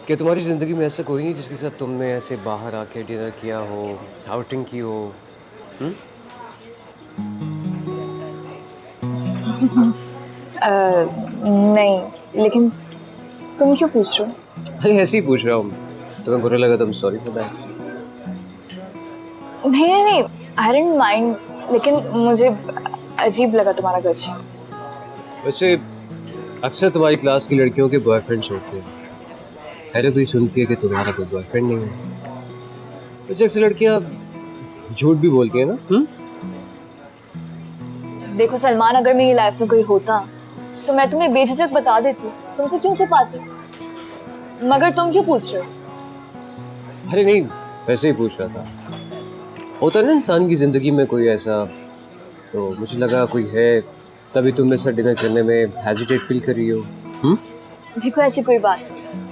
क्या तुम्हारी ज़िंदगी में ऐसा कोई नहीं जिसके साथ तुमने ऐसे बाहर आके डिनर किया हो, आउटिंग की हो? हुँ? नहीं, लेकिन तुम क्यों पूछ रहे हो? अरे ऐसे ही पूछ रहा हूँ। तुम्हें बुरा लगा तो I am sorry for that. नहीं नहीं नहीं, आई डिडंट माइंड, लेकिन मुझे अजीब लगा तुम्हारा क्वेश्चन। वैसे अक्सर तुम्हारी क्लास की लड़कियों के बॉयफ्रेंड्स होते हैं। मैंने भी सुन के कि तुम्हारा कोई बॉयफ्रेंड नहीं है। वैसे अक्सर लड़कियाँ झूठ भी बोलती है ना? हुँ? देखो सलमान, अगर मेरी लाइफ में कोई होता तो मैं तुम्हें बेझिझक बता देती, तुमसे क्यों छुपाती? मगर तुम क्यों पूछ रहे हो? अरे नहीं, वैसे ही पूछ रहा था। होता है ना इंसान की ज़िंदगी में कोई ऐसा, तो मुझे लगा कोई है, तभी तुम मेरे साथ डिनर करने में हेजिटेट फील कर रही हो। हुँ? देखो ऐसी कोई बात नहीं,